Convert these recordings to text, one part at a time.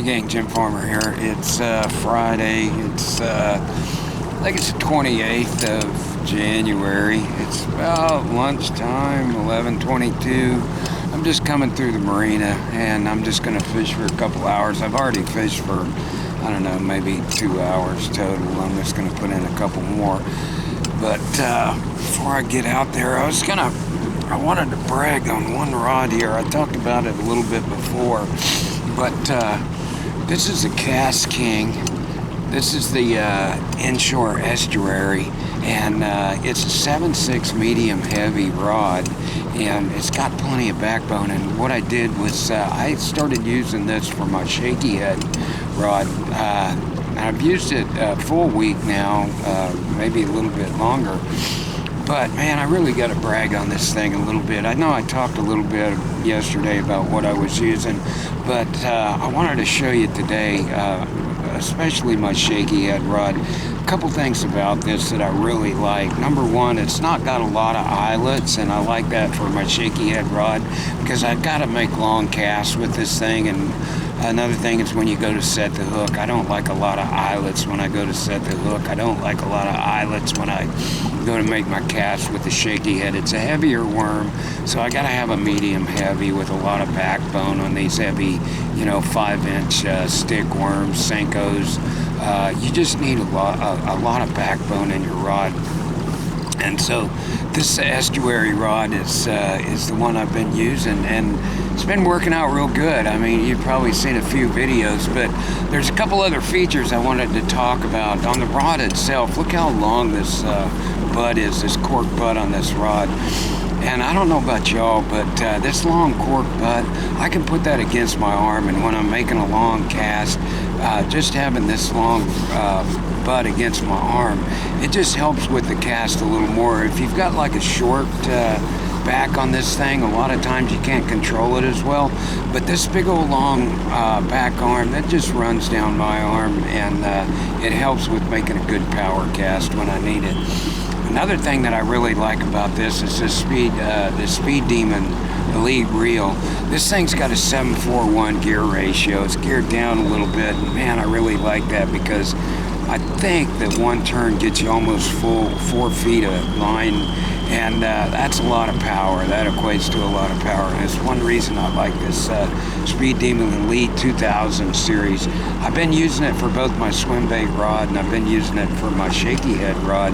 gang, Jim Farmer here. It's Friday. I think it's the 28th of January. It's about lunchtime, 11:22. I'm just coming through the marina and I'm just going to fish for a couple hours. I've already fished for, I don't know, maybe 2 hours total. I'm just going to put in a couple more. But before I get out there, I wanted to brag on one rod here. I talked about it a little bit before, but this is a Cast King. This is the inshore estuary, and it's a 7/6 medium heavy rod, and it's got plenty of backbone. And what I did was I started using this for my shaky head rod. I've used it a full week now, maybe a little bit longer. But man, I really got to brag on this thing a little bit. I know I talked a little bit yesterday about what I was using, but I wanted to show you today, especially my shaky head rod. A couple things about this that I really like. Number one, it's not got a lot of eyelets, and I like that for my shaky head rod because I've got to make long casts with this thing. And another thing is when you go to set the hook, I don't like a lot of eyelets when I go to set the hook. I don't like a lot of eyelets when I go to make my cast with the shaky head. It's a heavier worm, so I gotta have a medium heavy with a lot of backbone on these heavy, 5-inch stick worms, Senkos. You just need a lot of backbone in your rod. And so this estuary rod is the one I've been using, and it's been working out real good. I mean, you've probably seen a few videos, but there's a couple other features I wanted to talk about. On the rod itself, look how long this butt is, this cork butt on this rod. And I don't know about y'all, but this long cork butt, I can put that against my arm, and when I'm making a long cast, just having this long butt against my arm, it just helps with the cast a little more. If you've got like a short back on this thing, a lot of times you can't control it as well, but this big old long back arm, that just runs down my arm, and it helps with making a good power cast when I need it. Another thing that I really like about this is the Speed Demon Elite Reel. This thing's got a 7:4:1 gear ratio. It's geared down a little bit, and man, I really like that because I think that one turn gets you almost full 4 feet of line, and that's a lot of power. That equates to a lot of power, and it's one reason I like this Speed Demon Elite 2000 series. I've been using it for both my swim bait rod, and I've been using it for my shaky head rod.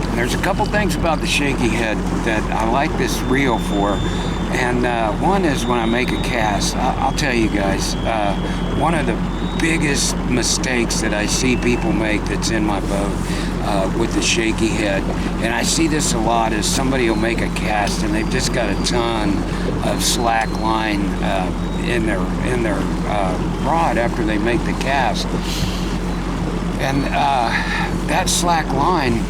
And there's a couple things about the shaky head that I like this reel for, and one is when I make a cast. I'll tell you guys, one of the biggest mistakes that I see people make that's in my boat with the shaky head, and I see this a lot, is somebody will make a cast and they've just got a ton of slack line in their rod after they make the cast, and that slack line,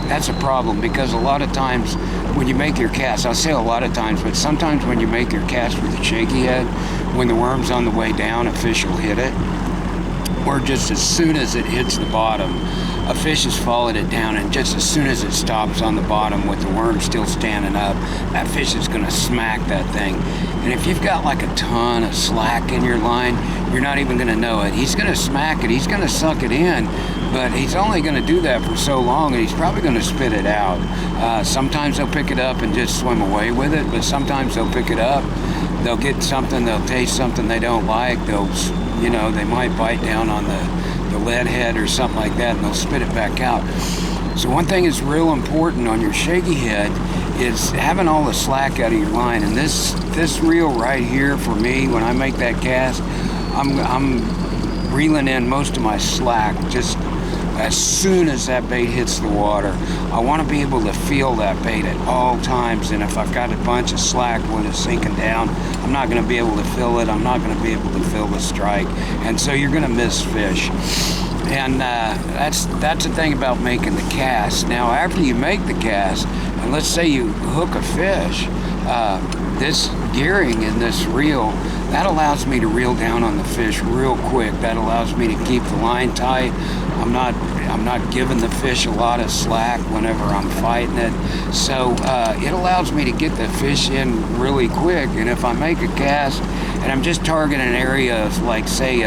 that's a problem, because a lot of times when you make your cast, I'll say a lot of times, but sometimes when you make your cast with the shaky head, when the worm's on the way down, a fish will hit it, or just as soon as it hits the bottom, a fish has followed it down, and just as soon as it stops on the bottom with the worm still standing up, that fish is going to smack that thing. And if you've got like a ton of slack in your line, you're not even going to know it. He's going to smack it, he's going to suck it in, but he's only going to do that for so long, and he's probably going to spit it out. Sometimes they'll pick it up and just swim away with it, but sometimes they'll pick it up, they'll get something, they'll taste something they don't like, they might bite down on the lead head or something like that, and they'll spit it back out. So one thing is real important on your shaky head is having all the slack out of your line. And this reel right here, for me, when I make that cast, I'm reeling in most of my slack just as soon as that bait hits the water. I want to be able to feel that bait at all times, and if I've got a bunch of slack when it's sinking down, I'm not going to be able to feel it. I'm not going to be able to feel the strike, and so you're going to miss fish. And that's the thing about making the cast. Now, after you make the cast, and let's say you hook a fish, this gearing in this reel, that allows me to reel down on the fish real quick. That allows me to keep the line tight. I'm not giving the fish a lot of slack whenever I'm fighting it. So it allows me to get the fish in really quick. And if I make a cast and I'm just targeting an area of, like, say,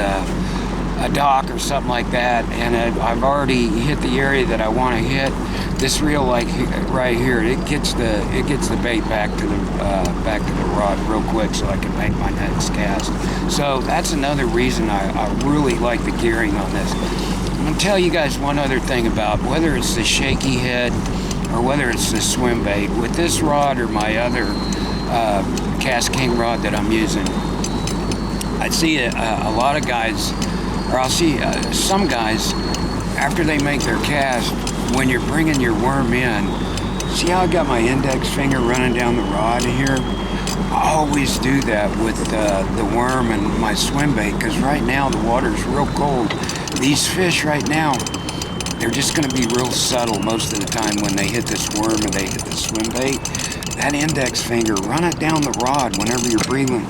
a dock or something like that, and I've already hit the area that I want to hit, this reel, like right here, it gets the bait back to the rod real quick, so I can make my next cast. So that's another reason I really like the gearing on this. I'm gonna tell you guys one other thing about whether it's the shaky head or whether it's the swim bait. With this rod or my other Cast King rod that I'm using, I see a lot of guys, or I'll see some guys, after they make their cast, when you're bringing your worm in, see how I got my index finger running down the rod here? I always do that with the worm and my swim bait, because right now the water's real cold. These fish right now, they're just going to be real subtle most of the time when they hit this worm or they hit the swim bait. That index finger, run it down the rod whenever you're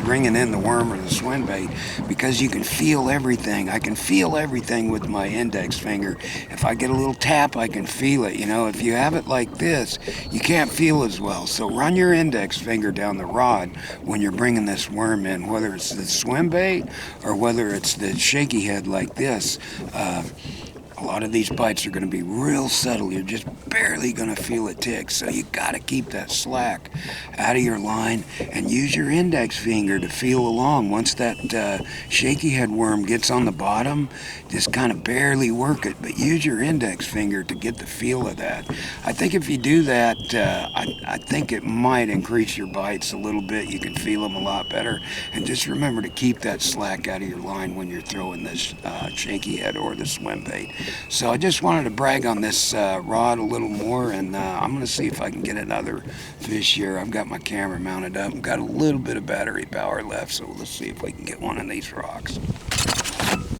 bringing in the worm or the swim bait, because you can feel everything. I can feel everything with my index finger. If I get a little tap, I can feel it. You know, if you have it like this, you can't feel as well. So run your index finger down the rod when you're bringing this worm in, whether it's the swim bait or whether it's the shaky head like this. A lot of these bites are going to be real subtle. You're just barely going to feel a tick. So you got to keep that slack out of your line and use your index finger to feel along. Once that shaky head worm gets on the bottom, just kind of barely work it, but use your index finger to get the feel of that. I think if you do that, I think it might increase your bites a little bit. You can feel them a lot better. And just remember to keep that slack out of your line when you're throwing this shaky head or the swim bait. So I just wanted to brag on this rod a little more, and I'm going to see if I can get another fish here. I've got my camera mounted up. I've got a little bit of battery power left, so let's see if we can get one of these rocks.